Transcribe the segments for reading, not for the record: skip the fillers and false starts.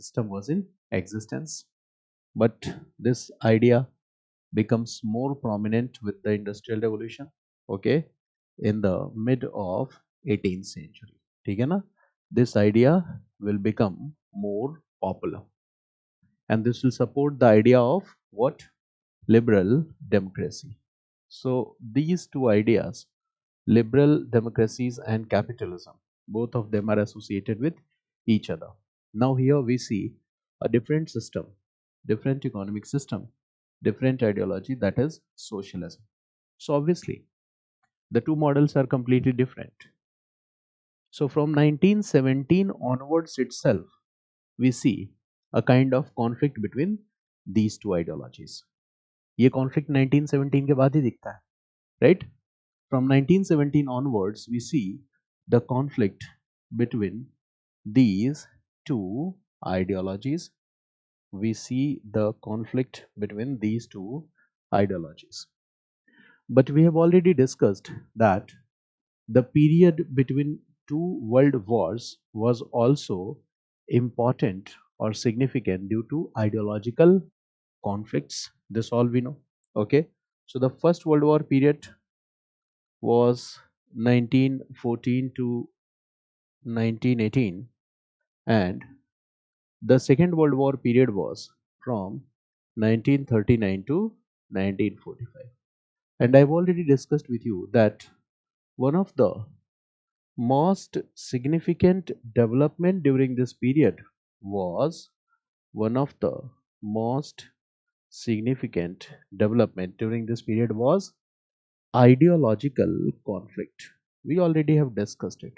system was in existence. But this idea becomes more prominent with the Industrial Revolution, okay, in the mid of 18th century. ठीक है ना? This idea will become more popular, and this will support the idea of what? Liberal democracy. So these two ideas, liberal democracies and capitalism, both of them are associated with each other. Now here we see a different system, different economic system, different ideology, that is socialism. So obviously the two models are completely different. So from 1917 onwards itself, we see a kind of conflict between these two ideologies. ये conflict 1917 के बाद ही दिखता है, right? From 1917 onwards, we see the conflict between these two ideologies. We see the conflict between these two ideologies. But we have already discussed that the period between two world wars was also important or significant due to ideological conflicts. This all we know. Okay. So the First World War period was 1914 to 1918, and the Second World War period was from 1939 to 1945. And I've already discussed with you that one of the most significant development during this period was one of the most significant development during this period was ideological conflict. We already have discussed it.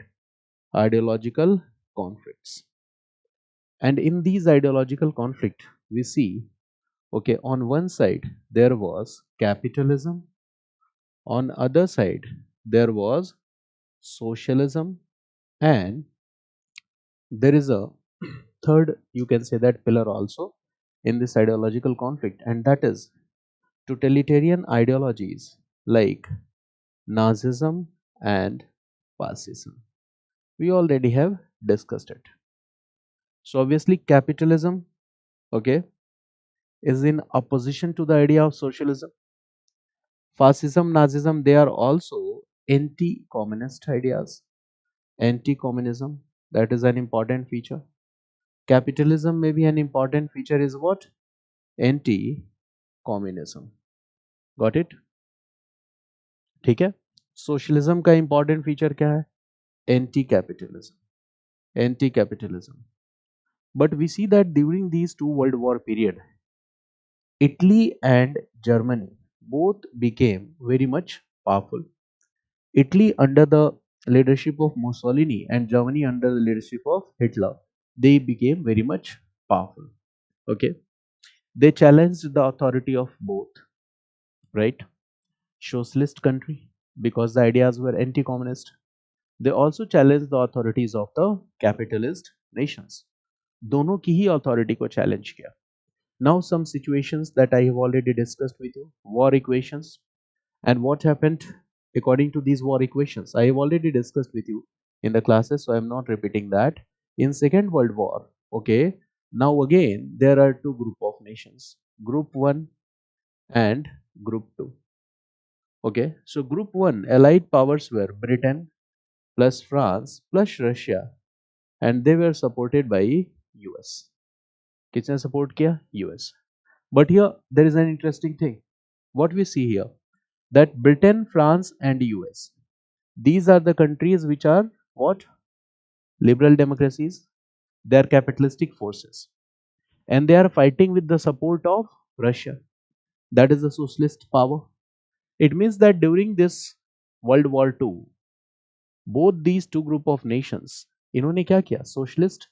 Ideological conflicts. And in these ideological conflict, we see, okay, on one side there was capitalism, on other side there was socialism, and there is a third, you can say, that pillar also in this ideological conflict, and that is totalitarian ideologies like Nazism and fascism. We already have discussed it. So obviously capitalism, okay, is in opposition to the idea of socialism. Fascism, Nazism, they are also anti-communist ideas. Anti-communism, that is an important feature. Capitalism may be an important feature is what? Anti-communism. Got it? ठीक है? Socialism का important feature क्या है? Anti-capitalism. Anti-capitalism. But we see that during these two World War period, Italy and Germany both became very much powerful. Italy under the leadership of Mussolini and Germany under the leadership of Hitler, they became very much powerful. Okay, they challenged the authority of both, right? Socialist country, because the ideas were anti-communist. They also challenged the authorities of the capitalist nations. दोनों की ही authority को challenge किया. Now some situations that I have already discussed with you, war equations, and what happened according to these war equations. I have already discussed with you in the classes, so I am not repeating that. In Second World War, okay, now again there are two group of nations, Group 1 and Group 2. Okay, so Group 1 allied powers were Britain plus France plus Russia, and they were supported by US. किसने support किया? US. But here there is an interesting thing. What we see here, that Britain, France and US, these are the countries which are what? Liberal democracies. They are capitalistic forces, and they are fighting with the support of Russia, that is the socialist power. It means that during this World War II, both these two group of nations, इन्होंने क्या किया? Socialist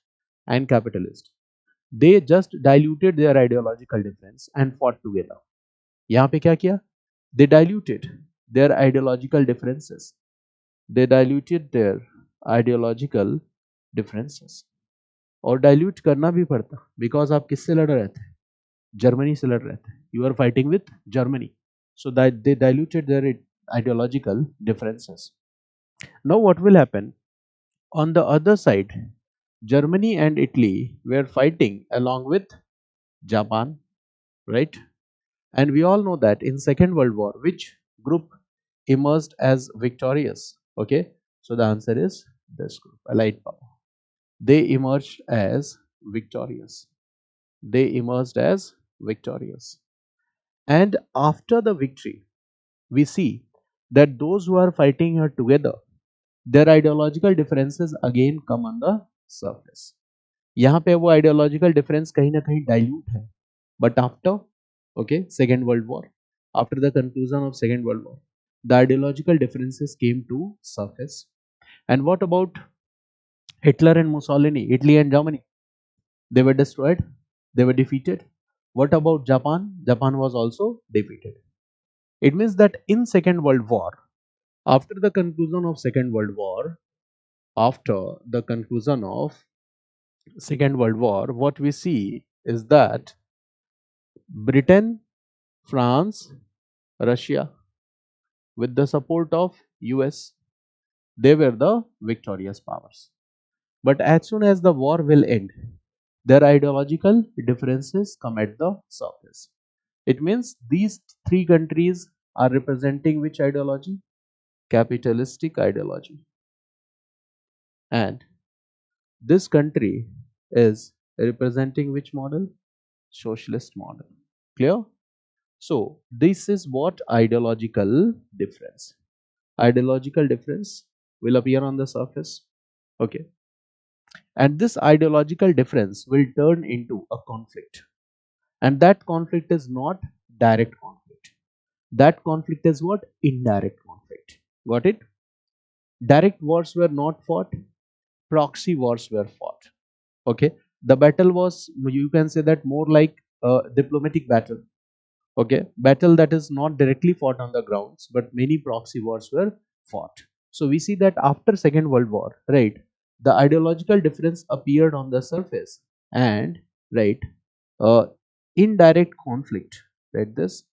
and capitalist, they just diluted their ideological difference and fought together. यहाँ पे क्या किया? They diluted their ideological differences. They diluted their ideological differences. और dilute करना भी पड़ता, बिकॉज आप किससे लड़ रहे थे? जर्मनी से लड़ रहे थे. You are fighting with Germany, so that they diluted their ideological differences. Now what will happen? On the other side, Germany and Italy were fighting along with Japan, right? And we all know that in Second World War, which group emerged as victorious? Okay, so the answer is this group, Allied power. They emerged as victorious. They emerged as victorious. And after the victory, we see that those who are fighting here together, their ideological differences again come on the surface. यहाँ पे वो ideological difference कहीं ना कहीं dilute है. But after, okay, Second World War, after the conclusion of Second World War, the ideological differences came to surface. And what about Hitler and Mussolini, Italy and Germany? They were destroyed, they were defeated. What about Japan? Japan was also defeated. It means that in Second World War, after the conclusion of Second World War, after the conclusion of Second World War, what we see is that Britain, France, Russia, with the support of US, they were the victorious powers. But as soon as the war will end, their ideological differences come at the surface. It means these three countries are representing which ideology? Capitalistic ideology. And this country is representing which model? Socialist model. Clear? So, this is what ideological difference. Ideological difference will appear on the surface. Okay. And this ideological difference will turn into a conflict. And that conflict is not direct conflict. That conflict is what? Indirect conflict. Got it? Direct wars were not fought, proxy wars were fought. Okay. The battle was, you can say that, more like a diplomatic battle. Okay, battle that is not directly fought on the grounds, but many proxy wars were fought. So we see that after Second World War, right, the ideological difference appeared on the surface, and right, uh, indirect conflict, right, this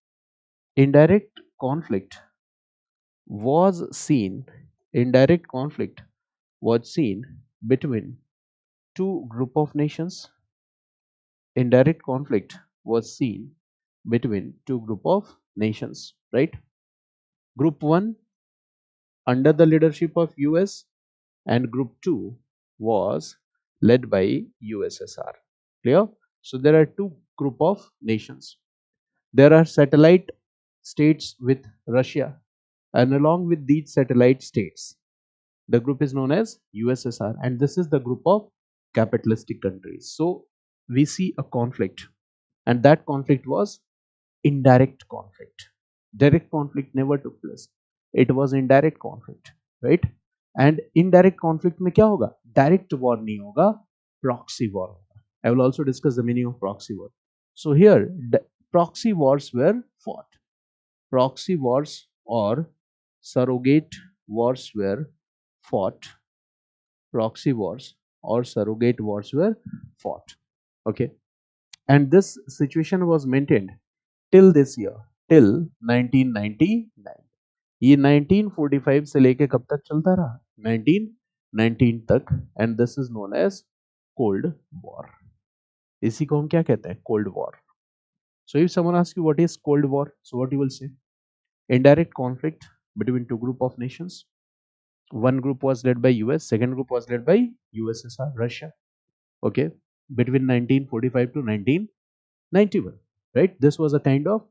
indirect conflict was seen, indirect conflict was seen between two group of nations. Indirect conflict was seen between two group of nations, right? Group 1 under the leadership of US, and group 2 was led by USSR. Clear? So there are two group of nations. There are satellite states with Russia, and along with these satellite states, the group is known as USSR, and this is the group of capitalistic countries. So we see a conflict, and that conflict was indirect conflict. Direct conflict never took place. It was indirect conflict, right? And indirect conflict में क्या होगा? Direct war नहीं होगा, proxy war होगा. I will also discuss the meaning of proxy war. So here, proxy wars were fought. Proxy wars or surrogate wars were fought. Proxy wars or surrogate wars were fought. Okay, and this situation was maintained till this year, till 1999. ये 1945 से लेके कब तक चलता रहा? 1919 तक, and this is known as Cold War. इसी को हम क्या कहते हैं? Cold War. So if someone asks you what is Cold War, so what you will say? Indirect conflict between two group of nations. One group was led by US, second group was led by USSR, Russia. Okay, between 1945 to 1991, right? This was a kind of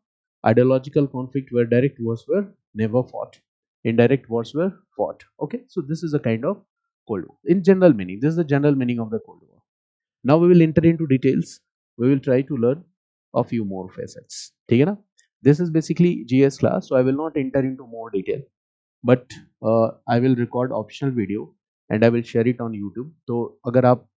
ideological conflict where direct wars were never fought, indirect wars were fought. Okay, so this is a kind of Cold War in general meaning. This is the general meaning of the Cold War. Now we will enter into details. We will try to learn a few more facets. ठीक है ना? This is basically GS class, so I will not enter into more detail, but I will record optional video and I will share it on YouTube. तो अगर आप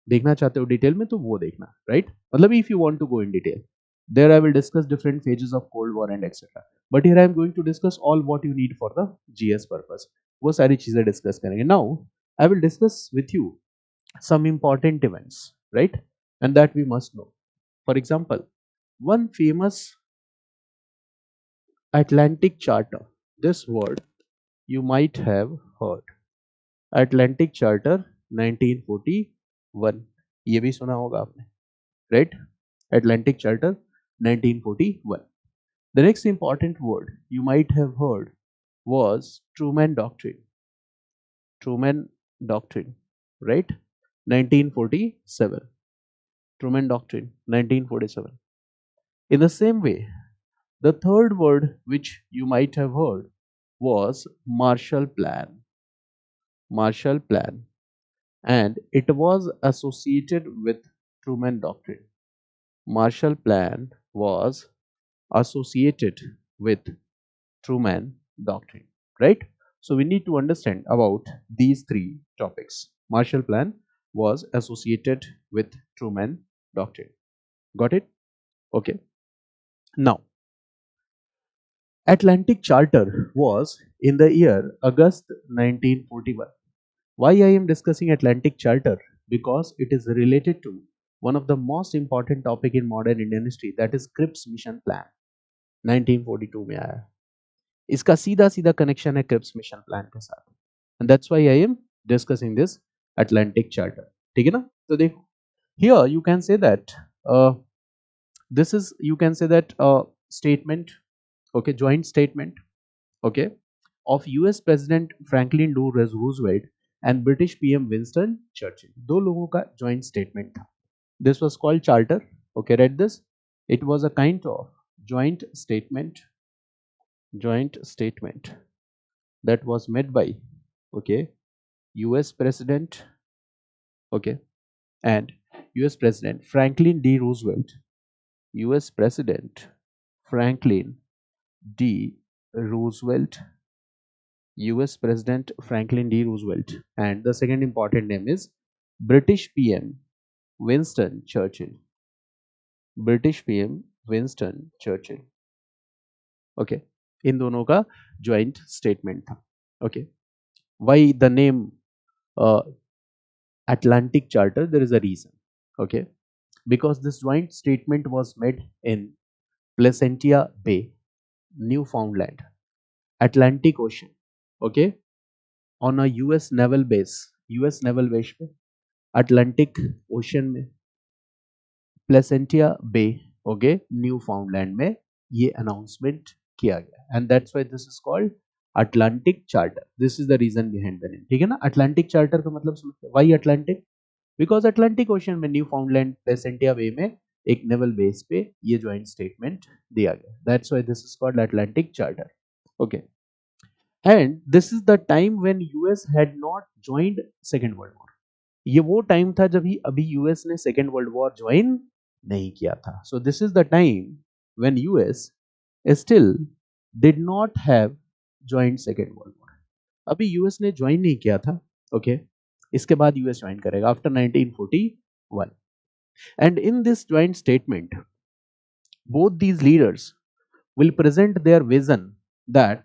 देखना चाहते हो detail में तो वो देखना, राइट? मतलब if you want to go in detail, there I will discuss different phases of Cold War and etc. But here I am going to discuss all what you need for the GS purpose. वो सारी चीजें discuss करेंगे. Now I will discuss with you some important events, right? And that we must know. For example, one famous Atlantic Charter. This word you might have heard. Atlantic Charter 1940 one, ये भी सुना होगा आपने, right? Atlantic Charter 1941. The next important word you might have heard was Truman Doctrine. Truman Doctrine, right? 1947. Truman Doctrine 1947. In the same way, the third word which you might have heard was Marshall Plan. Marshall Plan, and it was associated with Truman Doctrine. Marshall Plan was associated with Truman Doctrine, right? So we need to understand about these three topics. Marshall Plan was associated with Truman Doctrine. Got it? Okay. Now, Atlantic Charter was in the year August 1941. Why I am discussing Atlantic Charter? Because it is related to one of the most important topic in modern Indian history, that is Cripps Mission Plan. 1942 में आया, इसका सीधा सीधा connection है Cripps mission plan के साथ, and that's why I am discussing this Atlantic charter. ठीक है ना? तो देखो, here you can say that this is, you can say that, statement, okay, joint statement, okay, of US President Franklin D. Roosevelt and British PM Winston Churchill. दो लोगों का joint statement था. This was called charter. Okay, read this. It was a kind of joint statement that was made by, okay, US President, okay, and US President Franklin D. Roosevelt, US President Franklin D. Roosevelt, US President Franklin D. Roosevelt, and the second important name is British PM Winston Churchill. British PM Winston Churchill. Okay, इन दोनों का joint statement था. Okay, why the name Atlantic Charter? There is a reason. Okay, because this joint statement was made in Placentia Bay, Newfoundland, Atlantic Ocean. Okay, on a US naval base, पे Atlantic Ocean में Placentia Bay, okay, Newfoundland में ये announcement किया गया, and that's why this is called Atlantic Charter. This is the reason behind the name. ठीक है ना? Atlantic Charter का मतलब समझते हैं. Why Atlantic? Because Atlantic Ocean में Newfoundland Placentia Bay में एक naval base पे ये joint statement दिया गया. That's why this is called Atlantic Charter. Okay. And this is the time when US had not joined Second World War. ये वो time था जब ही अभी यूएस ने सेकेंड वर्ल्ड वॉर ज्वाइन नहीं किया था. So this is the time when US still did not have joined second world war. अभी यूएस ने ज्वाइन नहीं किया था. ओके, इसके बाद यूएस ज्वाइन करेगा after 1941. And in this joint statement both these leaders will present their vision that,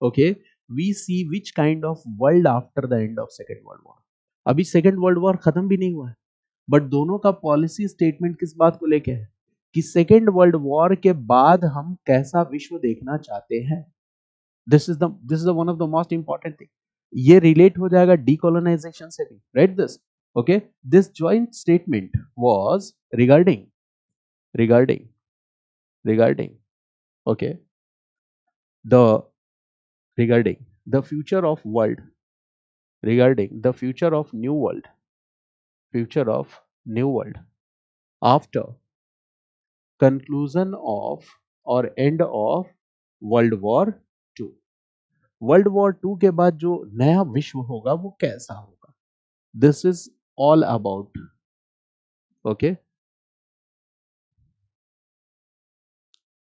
okay, we see which kind of world after the end of second world war. अभी second world war खत्म भी नहीं हुआ है, but दोनों का policy statement किस बात को लेके है कि सेकेंड वर्ल्ड वॉर के बाद हम कैसा विश्व देखना चाहते हैं. This is the one of the most important thing. ये रिलेट हो जाएगा डीकोलोनाइजेशन से भी. Right this. Okay, this joint statement was regarding okay, the regarding the future of world, regarding the future of new world after conclusion of or end of World War II. World War II के बाद जो नया विश्व होगा वो कैसा होगा. This is all about, okay.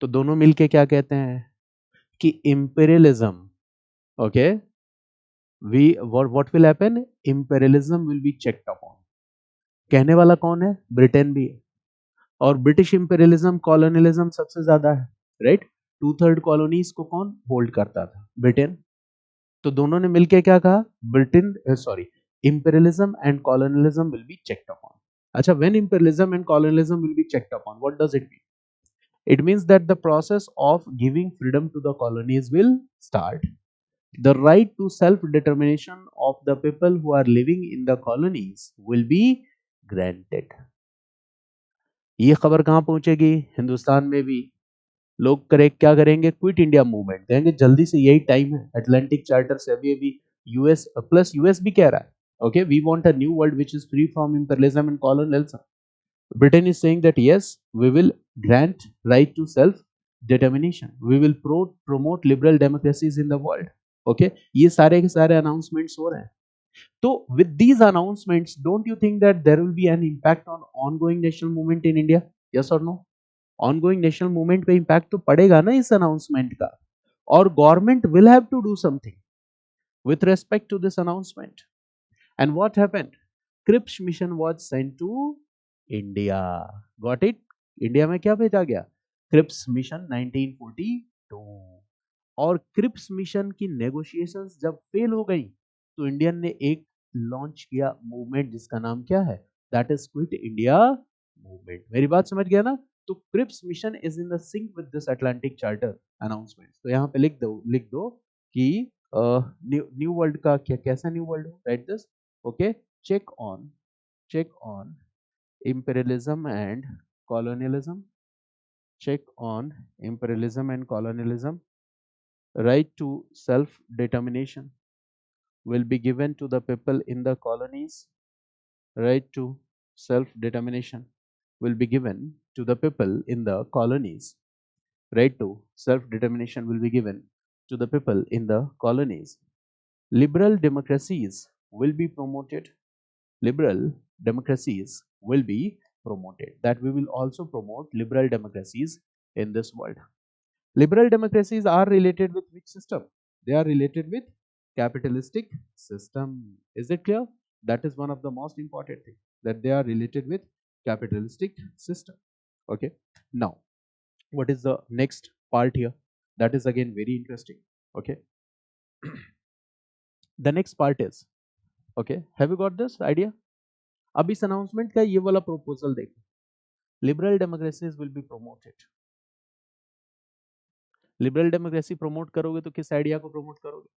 तो दोनों मिलके क्या कहते हैं कि imperialism, okay, what will happen? Imperialism will be checked upon. कहने वाला कौन है? ब्रिटेन भी है, और ब्रिटिश इंपेरियलिज्म कॉलोनियलिज्म सबसे ज्यादा है. राइट, 2/3 कॉलोनीज को कौन होल्ड करता था? ब्रिटेन. तो दोनों ने मिलके क्या कहा? Britain, sorry, imperialism and colonialism will be checked upon. अच्छा, when imperialism and colonialism will be checked upon, what does it mean? It means that the process of giving freedom to the colonies will start. The right to self-determination of the people who are living in the colonies will be granted. ये खबर कहां पहुंचेगी? हिंदुस्तान में भी लोग क्या करेंगे? Quit India movement कहेंगे, जल्दी से यही टाइम है। अटलांटिक चार्टर से अभी अभी यूएस प्लस यूएस भी कह रहा है, okay, we want a new world which is free from imperialism and colonialism. Britain is saying that yes, we will grant right to self determination. We will promote liberal democracies in the world. Okay, ये सारे के सारे announcements हो रहे हैं. So with these announcements, don't you think that there will be an impact on ongoing national movement in India? Yes or no? Ongoing national movement पे impact तो पड़ेगा ना इस announcement का, और government will have to do something with respect to this announcement. And what happened? Cripps mission was sent to India. Got it? India में क्या भेजा गया? Cripps mission 1942। और क्रिप्स मिशन की नेगोशिएशंस जब फेल हो गई तो इंडियन ने एक लॉन्च किया मूवमेंट जिसका नाम क्या है? That is quit India movement. मेरी बात समझ गया ना? तो Cripps mission is in the sync with this Atlantic charter announcement. तो यहाँ पे लिख दो कि न्यू वर्ल्ड का क्या, कैसा न्यू वर्ल्ड हो? Right this, okay. check on imperialism and colonialism. Check on imperialism and colonialism. Right to self determination will be given to the people in the colonies. Right to self determination will be given to the people in the colonies. Right to self determination will be given to the people in the colonies. Liberal democracies will be promoted. Liberal democracies will be promoted. That we will also promote liberal democracies in this world. Liberal democracies are related with which system? They are related with capitalistic system. Is it clear? That is one of the most important things, that they are related with capitalistic system. Okay. Now, what is the next part here? That is again very interesting. Okay. The next part is, okay, have you got this idea? अब इस announcement का ये वाला proposal देखो, liberal democracies will be promoted. Liberal democracy promote करोगे तो किस idea को प्रमोट करोगे?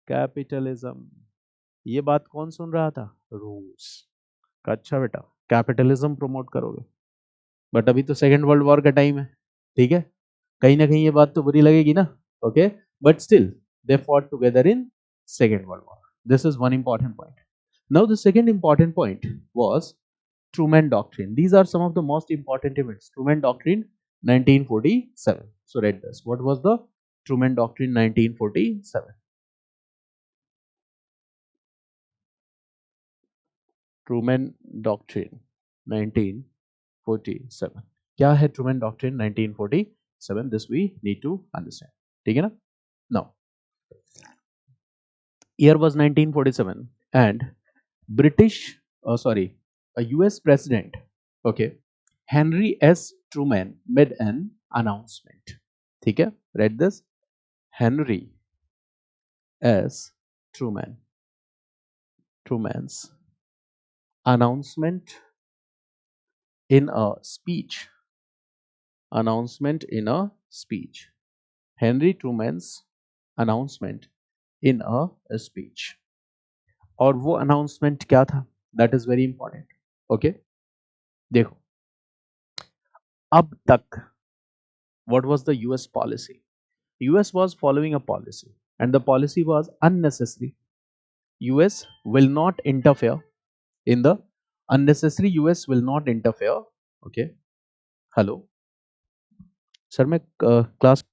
कैपिटलिज्म। ये बात कौन सुन रहा था? रूस का। अच्छा बेटा, कैपिटलिज्म प्रमोट करोगे, बट अभी तो सेकेंड वर्ल्ड वॉर का टाइम है, ठीक है, कहीं ना कहीं ये बात तो बुरी लगेगी ना, okay, but still they fought together in second world war. This is one important point. Now the second important point was Truman Doctrine. These are some of the most important events. Truman Doctrine 1947. So read this. What was the Truman Doctrine 1947? Truman Doctrine 1947. क्या है Truman Doctrine 1947? This we need to understand. ठीक है ना? Now, year was 1947 and British, a US president, okay, Henry S. Truman made an announcement. ठीक है, read this. Henry S. Truman's announcement in a speech. Announcement in a speech. Henry Truman's announcement in a speech. और वो announcement क्या था? That is very important. Okay, देखो, अब तक what was the US policy? US was following a policy and the policy was unnecessary. US will not interfere in the unnecessary. US will not interfere. Okay, hello sir, मैं class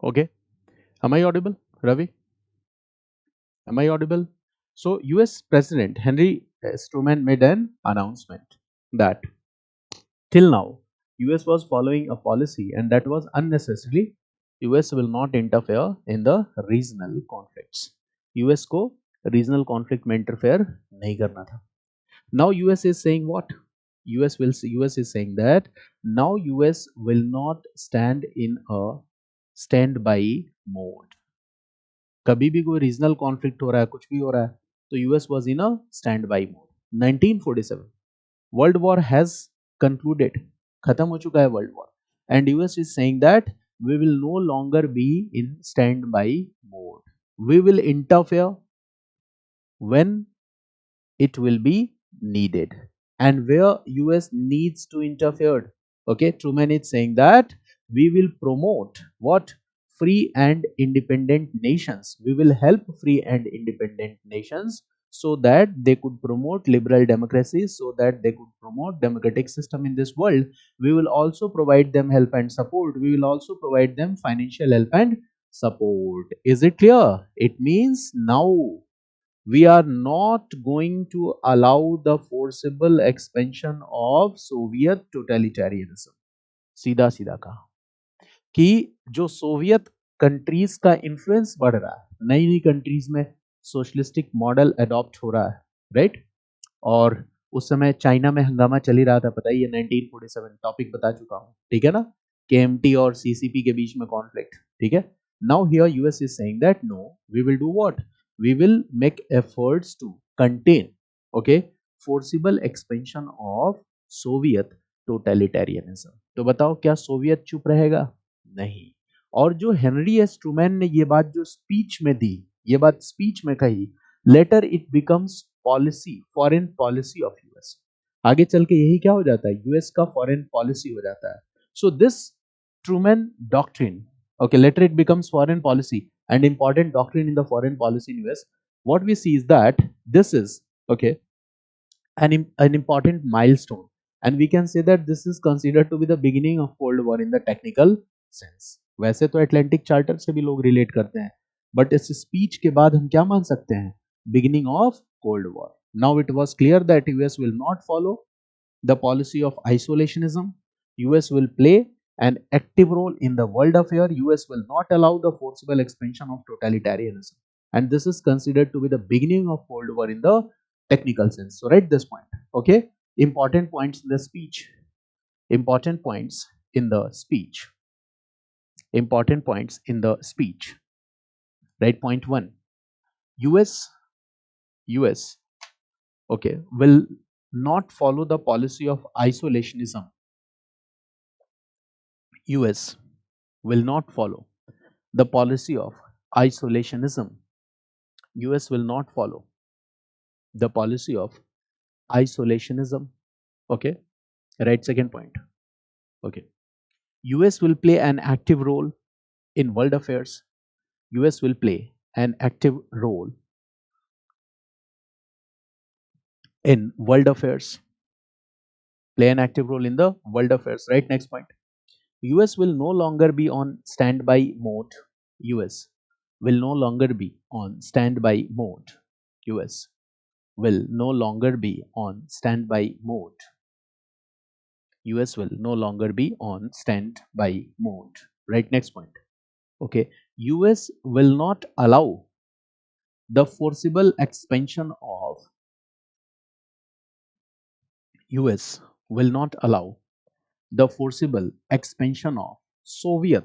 okay, am I audible, Ravi? Am I audible? So US President Henry S. Truman made an announcement that till now US was following a policy and that was unnecessarily US will not interfere in the regional conflicts. US को regional conflict में interfere नहीं करना था. Now US is saying what? US is saying that now US will not stand in a standby mode. कभी भी कोई regional conflict हो रहा है, कुछ भी हो रहा है, तो US was in a stand by mode. 1947 world war has concluded, खत्म हो चुका है world war, and US is saying that we will no longer be in stand by mode, we will interfere when it will be needed and where US needs to interfere. Okay, Truman is saying that we will promote what? Free and independent nations. We will help free and independent nations so that they could promote liberal democracy, so that they could promote democratic system in this world. We will also provide them help and support. We will also provide them financial help and support. Is it clear? It means now we are not going to allow the forcible expansion of Soviet totalitarianism. सीधा सीधा कहा कि जो Soviet countries का influence बढ़ रहा है, नई नई कंट्रीज में सोशलिस्टिक मॉडल अडॉप्ट हो रहा है, राइट? और उस समय चाइना में हंगामा चल ही रहा था, पता ही है, 1947 टॉपिक बता चुका हूं, ठीक है ना? केएमटी और सीसीपी के बीच में कॉन्फ्लिक्ट, ठीक है? Now here US is saying that no, we will do what? We will make efforts to contain, okay, forcible expansion of Soviet totalitarianism. तो बताओ क्या सोवियत चुप रहेगा? नहीं. और जो हेनरी एस ट्रूमैन ने ये बात जो स्पीच में दी, ये बात स्पीच में कही, later it becomes policy, foreign policy of US. आगे चल के यही क्या हो जाता है? यूएस का फॉरेन पॉलिसी हो जाता है. So this Truman doctrine, okay, later it becomes foreign policy and important doctrine in the foreign policy in US. What we see is that this is, okay, an important milestone, and we can say that this is considered to be the beginning of Cold War in the technical sense. वैसे तो Atlantic charter से भी लोग relate करते हैं, but इस speech के बाद हम क्या मान सकते हैं? Beginning of cold war. Now it was clear that US will not follow the policy of isolationism. US will play an active role in the world affair. US will not allow the forcible expansion of totalitarianism. And this is considered to be the beginning of Cold War in the technical sense. So write this point. Okay. Important points in the speech. Important points in the speech. Important points in the speech. Right. Point 1. US, okay, will not follow the policy of isolationism. US will not follow the policy of isolationism. US will not follow the policy of isolationism. Okay, right. Second point. Okay, US will play an active role in world affairs. US will play an active role in world affairs. Play an active role in the world affairs. Right. Next point. US will no longer be on standby mode. US will no longer be on standby mode. US will no longer be on standby mode. US will no longer be on standby mode. Right, next point. Okay, US will not allow the forcible expansion of US will not allow the forcible expansion of Soviet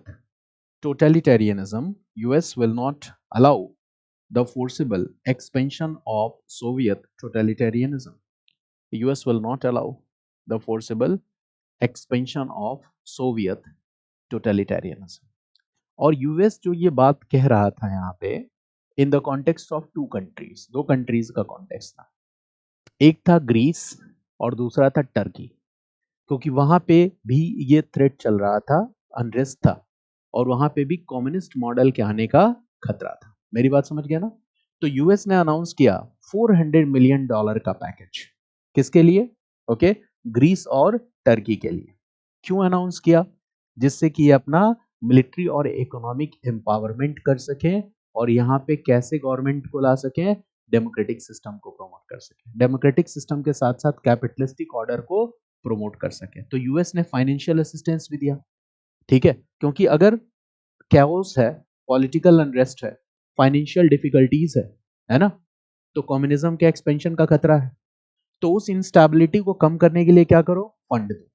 totalitarianism. US will not allow the forcible expansion of Soviet totalitarianism. US will not allow the forcible expansion of Soviet totalitarianism. और US जो ये बात कह रहा था यहाँ पे in the context of two countries, दो कंट्रीज का कॉन्टेक्स्ट था. एक था ग्रीस और दूसरा था टर्की, क्योंकि वहां पे भी ये थ्रेट चल रहा था, अनरेस्ट था, और वहां पे भी कम्युनिस्ट मॉडल के आने का खतरा था. मेरी बात समझ गया ना? तो यूएस ने अनाउंस किया $400 मिलियन का पैकेज. किसके लिए? ओके, ग्रीस और टर्की के लिए. क्यों अनाउंस किया? जिससे कि ये अपना मिलिट्री और इकोनॉमिक एम्पावरमेंट कर सकें और यहाँ पे कैसे गवर्नमेंट को ला सकें, डेमोक्रेटिक सिस्टम को प्रमोट कर सकें. डेमोक्रेटिक सिस्टम के साथ साथ कैपिटलिस्टिक ऑर्डर को प्रमोट कर सके। तो यूएस ने फाइनेंशियल असिस्टेंस भी दिया, ठीक है, क्योंकि अगर कैओस है, पॉलिटिकल अनरेस्ट है, फाइनेंशियल डिफिकल्टीज है ना, तो कम्युनिज्म के एक्सपेंशन का खतरा है। तो उस इंस्टेबिलिटी को कम करने के लिए क्या करो, फंड दो।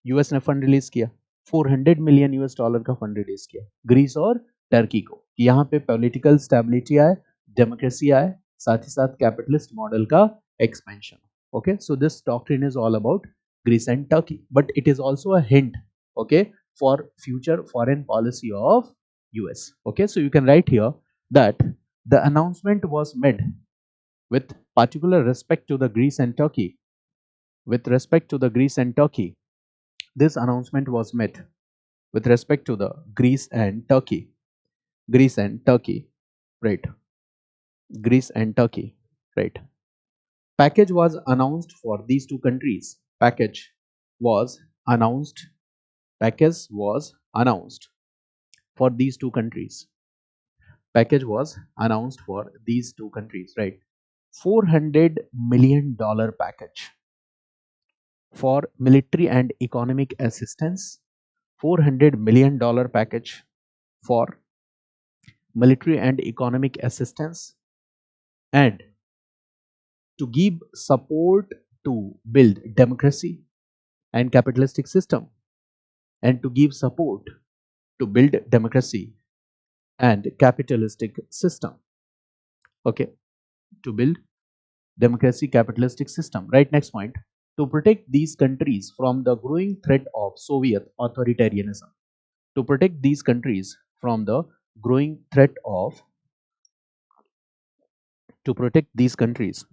यूएस ने फंड रिलीज किया, 400 मिलियन यूएस डॉलर का फंड रिलीज किया ग्रीस और टर्की को, कि यहाँ पे पॉलिटिकल स्टेबिलिटी आए, डेमोक्रेसी आए, साथ ही साथ कैपिटलिस्ट मॉडल का expansion. Okay, so this doctrine is all about Greece and Turkey, but it is also a hint, okay, for future foreign policy of US. Okay, so you can write here that the announcement was made with particular respect to the Greece and Turkey. With respect to the Greece and Turkey, this announcement was made with respect to the Greece and Turkey. Greece and Turkey, right? Greece and Turkey, right? Package was announced for these two countries. Package was announced. Package was announced for these two countries. Package was announced for these two countries, right? $400 million package for military and economic assistance. $400 million package for military and economic assistance, and to give support to build democracy and capitalistic system, and to give support to build democracy and capitalistic system. Okay, to build democracy capitalistic system, right? Next point, to protect these countries from the growing threat of Soviet authoritarianism. To protect these countries from the growing threat of to protect these countries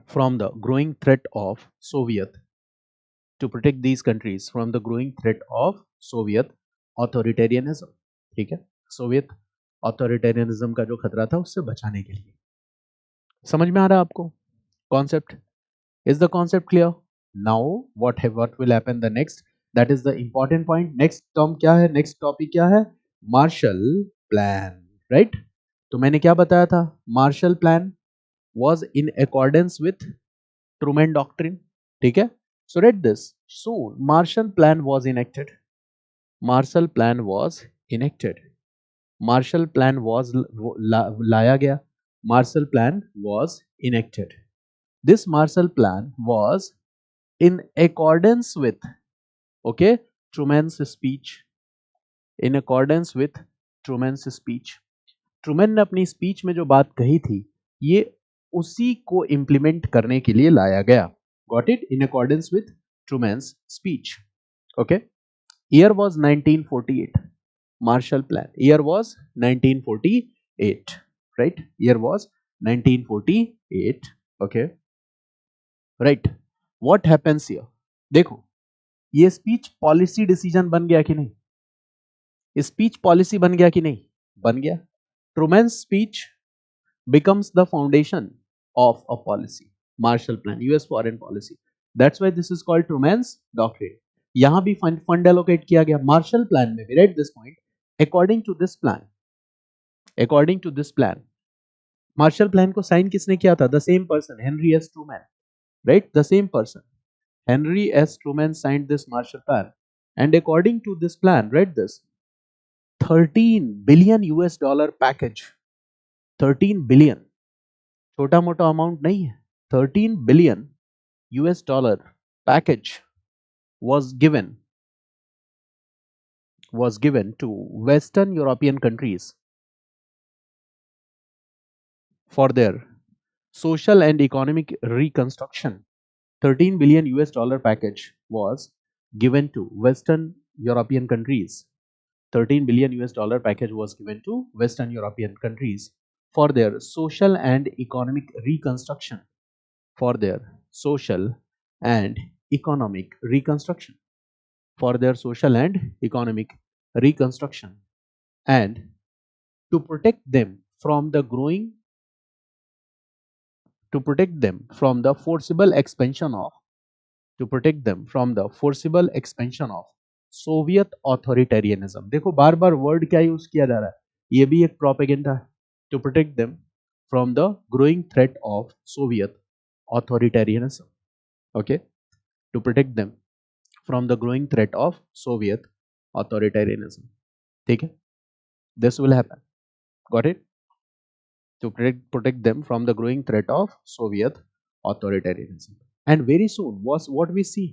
from the growing threat of Soviet to protect these countries from the growing threat of Soviet authoritarianism, ठीक है, Soviet authoritarianism का जो खतरा था उससे बचाने के लिए। समझ में आ रहा है आपको concept? Is the concept clear? Now what will happen the next, that is the important point. Next term क्या है, नेक्स्ट टॉपिक क्या है? Marshall plan, right? तो मैंने क्या बताया था, Marshall plan was in accordance with Truman Doctrine, ठीक है? So read this. So Marshall Plan was enacted. Marshall Plan was enacted. Marshall Plan was लाया गया. Marshall Plan was enacted. This Marshall Plan was in accordance with, okay, Truman's speech. In accordance with Truman's speech. Truman ने अपनी speech में जो बात कही थी, ये उसी को इंप्लीमेंट करने के लिए लाया गया। Got it? In accordance with Truman's स्पीच। Okay, year was 1948, Marshall plan, year was 1948, right? Year was 1948, okay, right? What happens here, देखो, ये स्पीच पॉलिसी डिसीजन बन गया कि नहीं? स्पीच पॉलिसी बन गया कि नहीं? बन गया। Truman's speech becomes the foundation of a policy. Marshall Plan, US foreign policy. That's why this is called Truman's Doctrine. यहाँ भी fund allocate किया गया Marshall Plan में भी, right? This point, according to this plan, Marshall Plan को sign किसने किया था? The same person, Henry S. Truman, right? The same person, Henry S. Truman signed this Marshall Plan, and according to this plan, right? This 13 billion US dollar package, 13 billion, छोटा मोटा amount नहीं है, 13 billion US dollar package was given to Western European countries for their social and economic reconstruction. 13 billion US dollar package was given to Western European countries. 13 billion US dollar package was given to Western European countries for their social and economic reconstruction. For their social and economic reconstruction. For their social and economic reconstruction. And to protect them from the forcible expansion of Soviet authoritarianism. देखो बार बार word क्या use किया जा रहा है, ये भी एक प्रोपेगेंडा है। To protect them from the growing threat of Soviet authoritarianism. okay, to protect them from the growing threat of Soviet authoritarianism. ठीक है, this will happen. Got it? To protect them from the growing threat of Soviet authoritarianism. And very soon was what we see.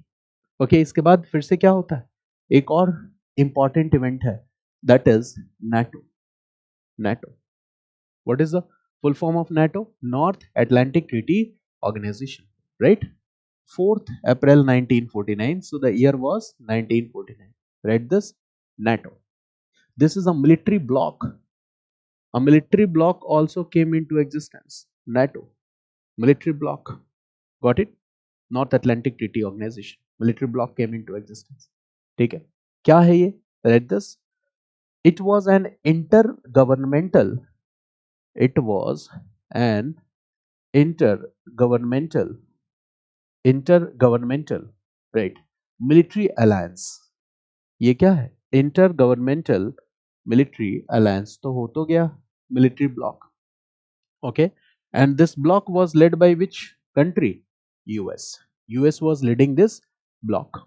Okay, इसके बाद फिर से क्या होता है, एक और important event है, that is NATO. NATO. What is the full form of NATO? North Atlantic Treaty Organization, right? 4th April 1949. So the year was 1949. Read this, NATO. This is a military bloc. A military bloc also came into existence. NATO. Military bloc. Got it? North Atlantic Treaty Organization. Military bloc came into existence. ठीक है, क्या है ये? Read this. It was an intergovernmental. It was an intergovernmental. Intergovernmental. Right. Military alliance. ये क्या है? Intergovernmental military alliance. तो हो तो गया military bloc. Okay. And this bloc was led by which country? US. US was leading this bloc.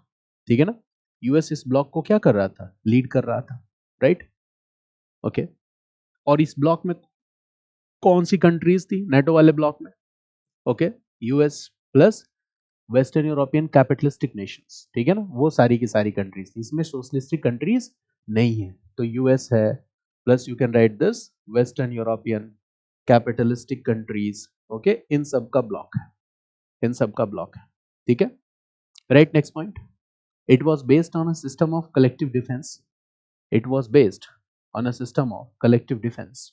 ठीक है ना? US इस bloc को क्या कर रहा था? लीड कर रहा था. Right? Okay. और इस bloc में कौन सी कंट्रीज थी नेटो वाले ब्लॉक में? Okay, US plus western European capitalistic Nations. ठीक है ना, वो सारी की सारी कंट्रीज थी. इसमें सोशलिस्टिक कंट्रीज नहीं है. तो यूएस है plus you can write this western European capitalistic countries. Okay, इन सब का ब्लॉक है, इन सब का ब्लॉक है. ठीक है, right. Next point. It was based on a system of collective defence. It was based on a system of collective defence.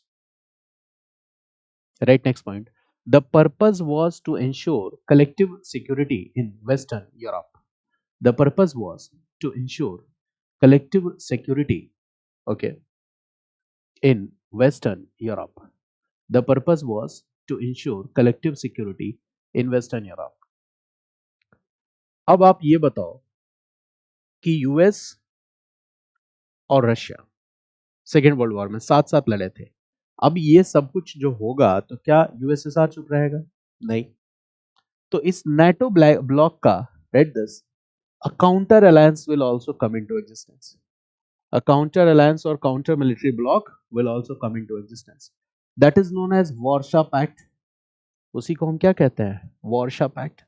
Right, next point. The purpose was to ensure collective security in Western Europe. The purpose was to ensure collective security, okay, in Western Europe. The purpose was to ensure collective security in Western Europe. अब आप ये बताओ कि US और Russia second world war में साथ साथ लड़े थे. अब ये सब कुछ जो होगा तो क्या यूएसएसआर चुप रहेगा? नहीं. तो इस NATO ब्लॉक का, read this, a counter alliance will also come into existence. A counter alliance or counter military bloc will also come into existence. That is known as Warsaw Pact. उसी को हम क्या कहते हैं? Warsaw Pact.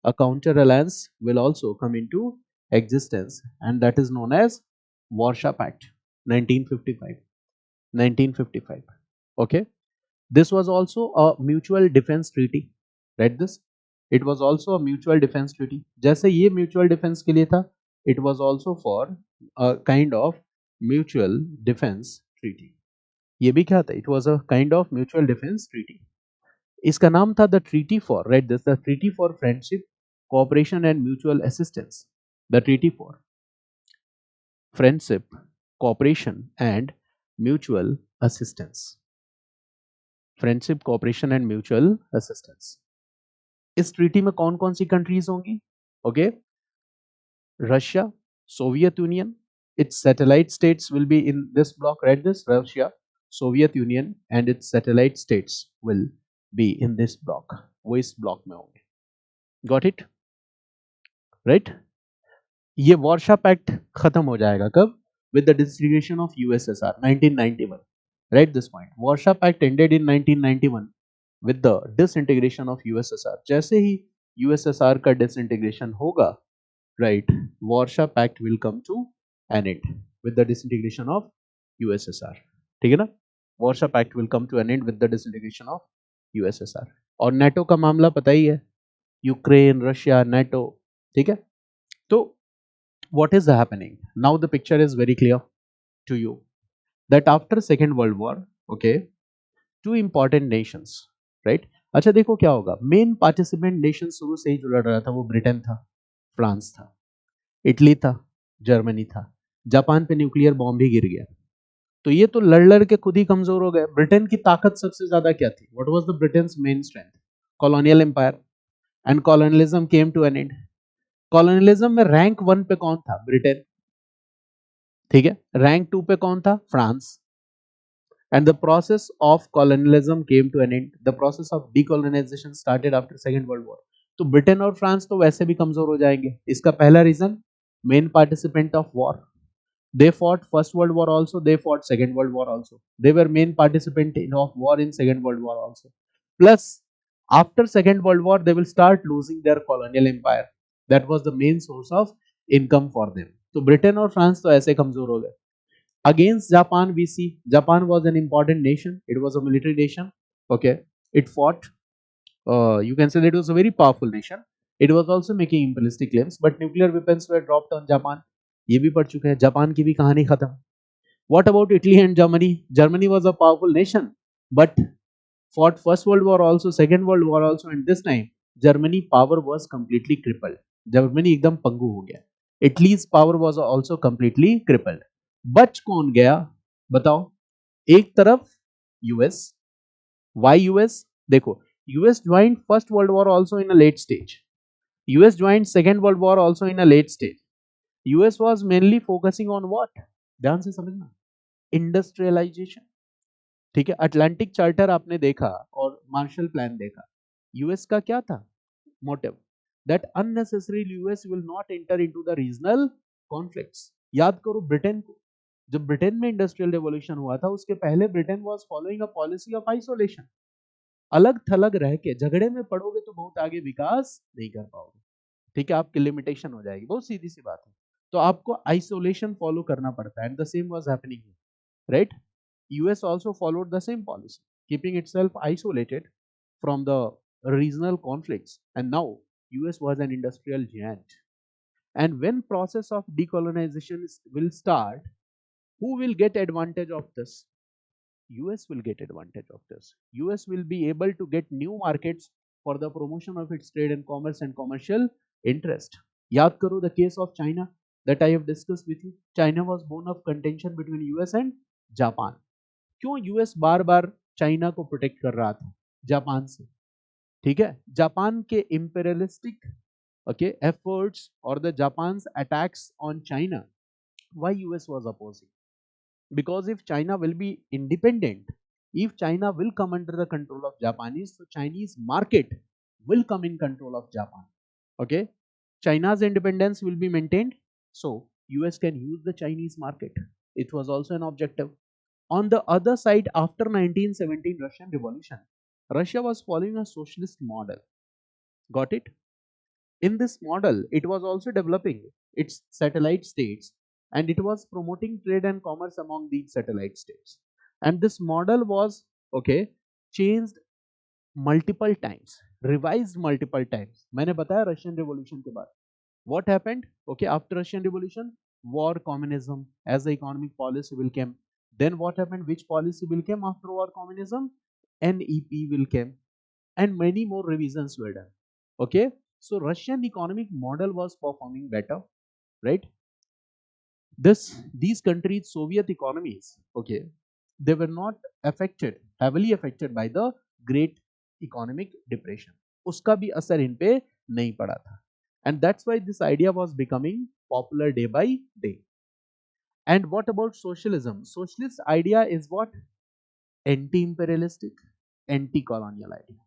A counter alliance will also come into existence and that is known as Warsaw Pact. 1955. 1955. Okay. This was also a mutual defense treaty. Read this. It was also a mutual defense treaty. जैसे ये mutual defense के लिए था, it was also for a kind of mutual defense treaty. ये भी क्या था? It was a kind of mutual defense treaty. इसका नाम था the treaty for, read this, the treaty for friendship, cooperation and mutual assistance. The treaty for friendship, cooperation and mutual assistance. Friendship, cooperation and mutual assistance. इस treaty में कौन कौन सी countries होंगी? Okay, Russia, Soviet union, it's satellite states will be in this block. Right this, Russia, Soviet union and it's satellite states will be in this block. वो इस block में होंगे. Got it? Right. ये वार्शा pact खत्म हो जाएगा कब? With the disintegration of USSR 1991. Write this point. Warsaw Pact ended in 1991 with the disintegration of USSR. जैसे ही USSR का disintegration होगा, right, Warsaw Pact will come to an end with the disintegration of USSR. ठीक है ना? Warsaw Pact will come to an end with the disintegration of USSR. और NATO का मामला पता ही है, यूक्रेन, रशिया, NATO. ठीक है? तो what is happening? Now the picture is very clear to you. That after Second World War, okay, two important nations, right? अच्छा देखो क्या होगा. मेन पार्टिसिपेंट नेशन शुरू से ही जो लड़ रहा था वो ब्रिटेन था, फ्रांस था, इटली था, जर्मनी था. जापान पे न्यूक्लियर बॉम्ब भी गिर गया. तो ये तो लड़ लड़ के खुद ही कमजोर हो गए. ब्रिटेन की ताकत सबसे ज्यादा क्या थी? What was the Britain's main strength? Colonial empire. And colonialism came to an end. Colonialism में रैंक 1 पे कौन था? ब्रिटेन. ठीक है. रैंक 2 पे कौन था? France. And the process of colonialism came to an end. The process of decolonization started after Second World War. तो ब्रिटेन और फ्रांस तो वैसे भी कमजोर हो जाएंगे। इसका पहला reason, main participant of war, they fought first world war also, they fought second world war also, they were main participant in of war in second world war also, plus after second world war they will start losing their colonial empire, that was the main source of income for them। तो Britain और France तो ऐसे कमजोर हो गए। against Japan we see, Japan was an important nation, it was a military nation, okay, it fought, you can say that it was a very powerful nation, it was also making imperialistic claims, but nuclear weapons were dropped on Japan, ये भी पढ़ चुके हैं, Japan की भी कहानी खत्म। What about Italy and Germany? Germany was a powerful nation, but fought First World War also, Second World War also, and this time Germany power was completely crippled. Germany एकदम पंगु हो गया। Italy's power was also completely crippled. बच कौन गया? बताओ। एक तरफ US, why US? देखो, US joined First World War also in a late stage. US joined Second World War also in a late stage. US was mainly focusing on what? ध्यान से समझना, इंडस्ट्रियलाइजेशन। ठीक है, अटलांटिक चार्टर आपने देखा और Marshall plan देखा, US का क्या था motive? That unnecessarily US will not enter into the regional conflicts. याद करो ब्रिटेन को, जब ब्रिटेन में इंडस्ट्रियल रेवोल्यूशन हुआ था उसके पहले Britain was following a policy of isolation, अलग थलग रह के झगड़े में पड़ोगे तो बहुत आगे विकास नहीं कर पाओगे। ठीक है, आपकी लिमिटेशन हो जाएगी, बहुत सीधी सी बात है। तो आपको आइसोलेशन फॉलो करना पड़ता है, and the same was happening, right? US also followed the same policy, keeping itself isolated from the regional conflicts, and now US was an industrial giant. And when process of decolonization will start, who will get advantage of this? US will get advantage of this. US will be able to get new markets for the promotion of its trade and commerce and commercial interest. याद करो the case of China that I have discussed with you. China was born of contention between US and Japan. क्यों US बार बार China को protect कर रहा था Japan से? ठीक है, जापान के इंपेरियलिस्टिक ओके एफर्ट्स और the Japan's attacks on China, why US was opposing? because if China will be independent, if China will come under the control of Japanese, so Chinese market will come in control of Japan. Okay, China's independence will be maintained, so US can use the Chinese market. It was also an objective. On the other side, after 1917 Russian Revolution, Russia was following a socialist model. Got it? In this model, it was also developing its satellite states and it was promoting trade and commerce among these satellite states. And this model was, okay, changed multiple times, revised multiple times. मैंने बताया Russian Revolution के बाद what happened? Okay, after Russian Revolution, war, communism as the economic policy will come. Then what happened? Which policy will come after war, communism? NEP will come, and many more revisions were done. Okay, so Russian economic model was performing better, right? These countries, Soviet economies, okay, they were not affected, heavily affected by the Great Economic Depression. उसका भी असर इन पे नहीं पड़ा था. And that's why this idea was becoming popular day by day. And what about socialism? Socialist idea is what? Anti-imperialistic, anti-colonial idea.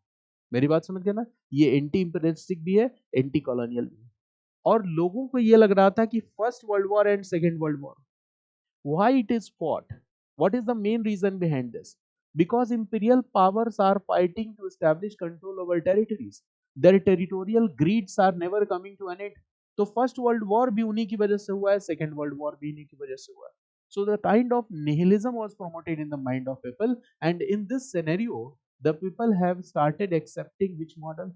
मेरी बात समझ गए ना? ये एंटी इंपेरियलिस्टिक भी है, एंटी कॉलोनियल भी है। और लोगों को ये लग रहा था कि first world war and second world war, why it is fought? What is the main reason behind this? Because imperial powers are fighting to establish control over territories. Their territorial greeds are never coming to an end. तो first world war भी उन्हीं की वजह से हुआ है, second world war भी इन्हीं की वजह से हुआ है. So the kind of nihilism was promoted in the mind of people, and in this scenario, the people have started accepting which model?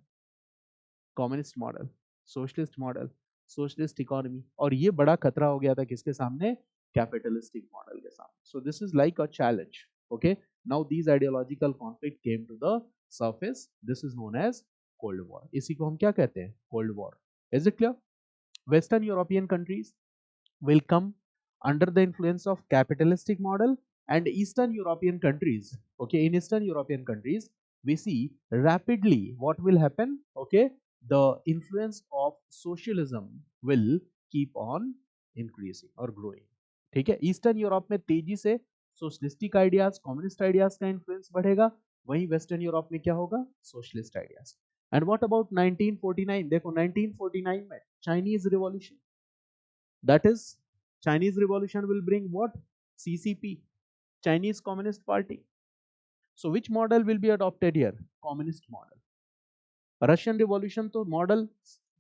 Communist model, socialist model, socialist economy. और ये बड़ा खतरा हो गया था किसके सामने? Capitalistic model के सामने. So this is like a challenge. Okay. Now these ideological conflict came to the surface. This is known as Cold War. इसी को हम क्या कहते हैं? Cold War. Is it clear? Western European countries will come under the influence of capitalistic model, and Eastern European countries, okay, in Eastern European countries we see rapidly what will happen, okay, the influence of socialism will keep on increasing or growing. ठीक है, eastern Europe में तेजी से socialistic ideas, communist ideas का influence बढ़ेगा, वहीं western Europe में क्या होगा? Socialist ideas. And what about 1949? देखो 1949 में Chinese revolution, that is Chinese revolution will bring what? CCP, Chinese Communist Party. So which model will be adopted here? Communist model. Russian revolution तो model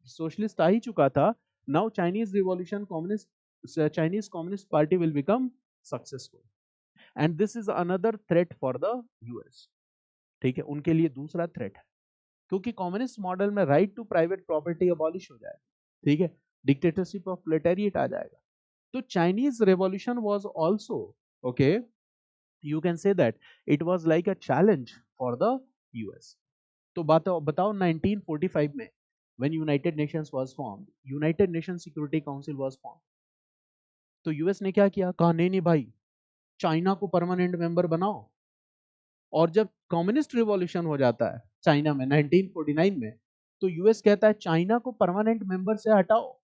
socialist आ ही चुका था. Now Chinese revolution, communist, Chinese communist party will become successful, and this is another threat for the US. ठीक है, उनके लिए दूसरा थ्रेट है, क्योंकि कम्युनिस्ट मॉडल में right to private property abolish हो जाएगा. ठीक है, डिक्टेटरशिप ऑफ प्रोलेटारिएट आ जाएगा. तो Chinese revolution was also, okay, you can say that it was like a challenge for the US. तो बताओ 1945 में when United Nations was formed, United Nations Security Council was formed, तो यूएस ने क्या किया? कहा नहीं नहीं भाई, चाइना को परमानेंट मेंबर बनाओ. और जब कम्युनिस्ट रिवॉल्यूशन हो जाता है चाइना में 1949 में, तो यूएस कहता है चाइना को परमानेंट मेंबर से हटाओ.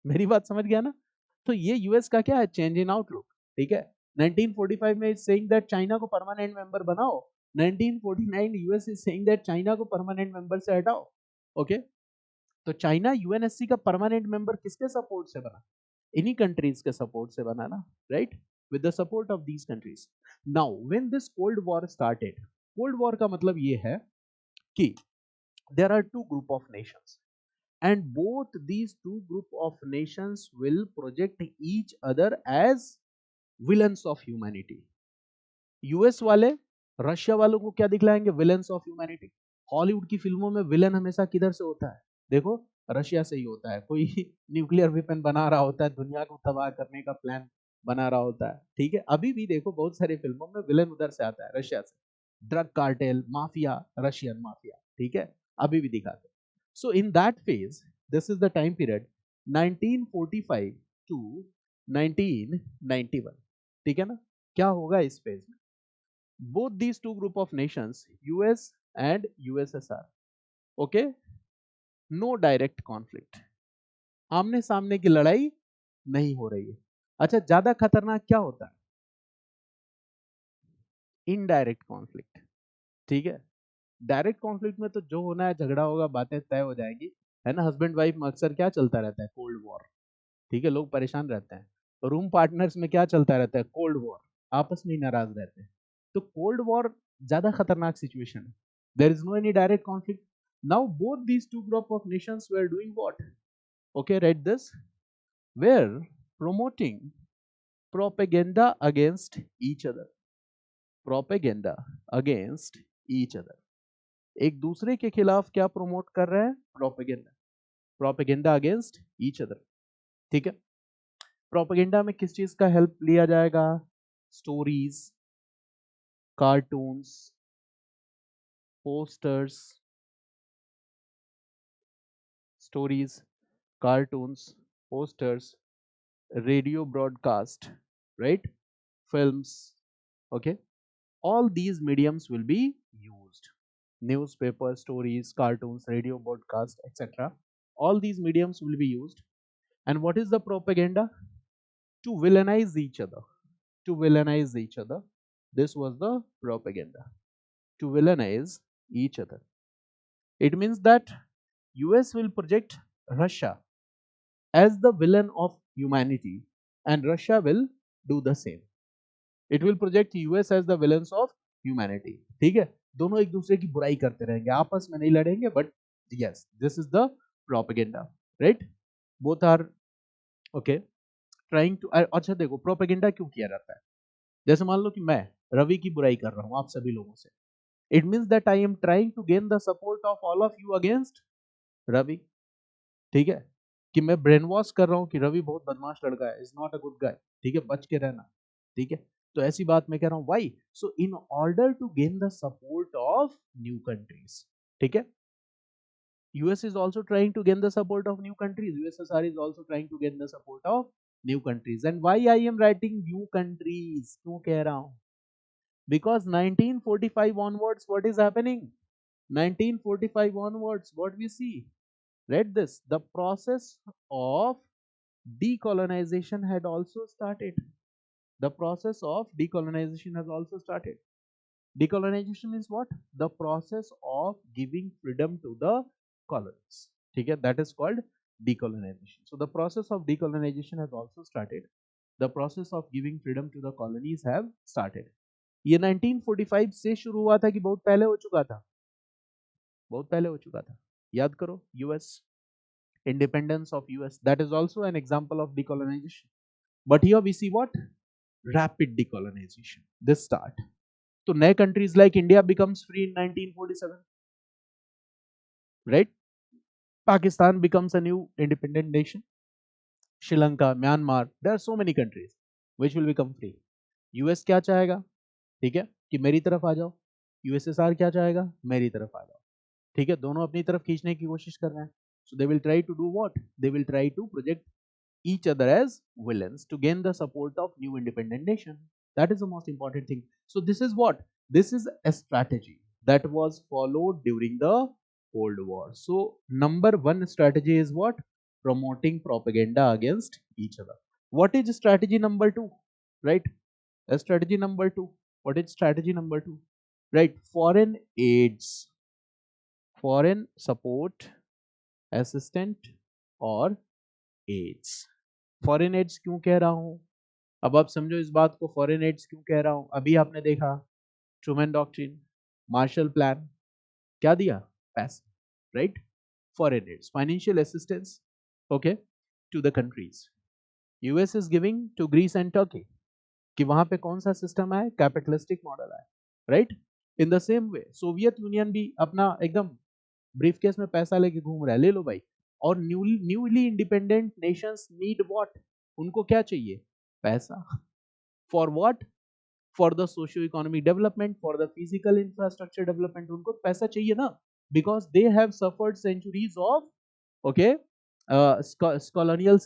मेरी बात समझ गया ना? तो ये यूएस का क्या है? Change in outlook. ठीक है, 1945 में इज सेइंग दैट चाइना को परमानेंट मेंबर बनाओ, 1949 US is saying that China को परमानेंट मेंबर से हटाओ. ओके, तो चाइना यूएनएससी का परमानेंट मेंबर किसके सपोर्ट से बना? इन्हीं कंट्रीज के सपोर्ट से बना ना, right, with the support of these countries. Now when this cold war started, cold war का मतलब ये है कि there are to group of nations, and both these two group of nations will project each other as villains of humanity. US वाले Russia वालों को क्या दिखलाएंगे? Villains of humanity. हॉलीवुड की फिल्मों में विलन हमेशा किधर से होता है? देखो, रशिया से ही होता है. कोई न्यूक्लियर वेपन बना रहा होता है, दुनिया को तबाह करने का प्लान बना रहा होता है. ठीक है, अभी भी देखो बहुत सारी फिल्मों में विलन उधर से आता है, रशिया से. Drug cartel, mafia, Russian mafia. ठीक है, अभी भी दिखाते. So in that phase, this is the time period 1945 to 1991. ठीक है ना? क्या होगा इस फेज में? both these two group of nations, US and USSR, okay, no direct conflict, आमने सामने की लड़ाई नहीं हो रही है. अच्छा, ज्यादा खतरनाक क्या होता है? Indirect conflict. ठीक है, डायरेक्ट कॉन्फ्लिक्ट में तो जो होना है झगड़ा होगा, बातें तय हो जाएगी, है ना. हस्बैंड वाइफ में अक्सर क्या चलता रहता है? Cold war. ठीक है, लोग परेशान रहते हैं. रूम पार्टनर्स में क्या चलता रहता है? Cold war. आपस में ही नाराज रहते हैं. तो कोल्ड वॉर ज्यादा खतरनाक सिचुएशन है. There is no any direct conflict. Now both these two group of nations were doing what? Okay, right this, were promoting propaganda against each other. propaganda against each other. एक दूसरे के खिलाफ क्या promote कर रहे हैं? Propaganda. Propaganda against each other. ठीक है, प्रोपेगेंडा में किस चीज का हेल्प लिया जाएगा? Stories, cartoons, posters, stories, cartoons, posters, radio broadcast, right, films, okay, all these mediums will be used. Newspaper, stories, cartoons, radio broadcast, etc., all these mediums will be used. And what is the propaganda? To villainize each other. To villainize each other. This was the propaganda. To villainize each other. It means that US will project Russia as the villain of humanity, and Russia will do the same. It will project US as the villains of humanity. ठीक है, दोनों एक दूसरे की बुराई करते रहेंगे, आपस में नहीं लड़ेंगे, but yes, this is the propaganda, right? Both are okay trying to. अच्छा देखो, प्रोपेगेंडा क्यों किया जाता है? जैसे मान लो कि मैं रवि की बुराई कर रहा हूं आप सभी लोगों से. It means that I am trying to gain the support of all of you against Ravi. ठीक है, कि मैं ब्रेन वॉश कर रहा हूँ कि रवि बहुत बदमाश लड़का है, is not a good guy. ठीक है, बच के रहना. ठीक है, तो ऐसी बात मैं कह रहा हूँ. Why? So in order to gain the support of new countries. ठीक है, US is also trying to gain the support of new countries. USSR is also trying to gain the support of new countries. And why I am writing new countries? क्यों कह रहा हूँ? Because 1945 onwards, what is happening? 1945 onwards, what we see? Read this. The process of decolonization had also started. The process of decolonization has also started. Decolonization is what? The process of giving freedom to the colonies. ठीक है? That is called decolonization. So the process of decolonization has also started. The process of giving freedom to the colonies have started. ये 1945 से शुरू हुआ था कि बहुत पहले हो चुका था? बहुत पहले हो चुका था. याद करो, US, independence of US, that is also an example of decolonization. But here we see what? Rapid decolonization. This start. So नए countries like India becomes free in 1947, right? Pakistan becomes a new independent nation. Sri Lanka, Myanmar, there are so many countries which will become free. US क्या चाहेगा? ठीक है, कि मेरी तरफ आ जाओ. USSR क्या चाहेगा? मेरी तरफ आ जाओ. ठीक है, दोनों अपनी तरफ खींचने की कोशिश कर रहे हैं. So they will try to do what? They will try to project each other as villains to gain the support of new independent nation. That is the most important thing. So this is what? This is a strategy that was followed during the Cold War. So number one strategy is what? Promoting propaganda against each other. What is strategy number two? Right? Strategy number two. What is strategy number two? Right? Foreign aids, foreign support, assistant or aids. Foreign aids क्यों कह रहा हूं? अब आप समझो इस बात को, फॉरेन एड्स क्यों कह रहा हूं. अभी आपने देखा ट्रूमैन डॉक्ट्रिन, मार्शल प्लान, क्या दिया? पैसा, right? Foreign aids, financial assistance, okay, to the countries. US is giving to Greece and Turkey. कि वहां पे कौन सा सिस्टम है? कैपिटलिस्टिक मॉडल है, right? In the same way Soviet Union भी अपना एकदम ब्रीफकेस में पैसा लेके घूम रहा है, ले लो भाई. और newly independent nations need what? उनको क्या चाहिए? पैसा. For what? For the socio economic development, for the physical infrastructure development. उनको पैसा चाहिए ना, because they have suffered centuries of, okay, colonial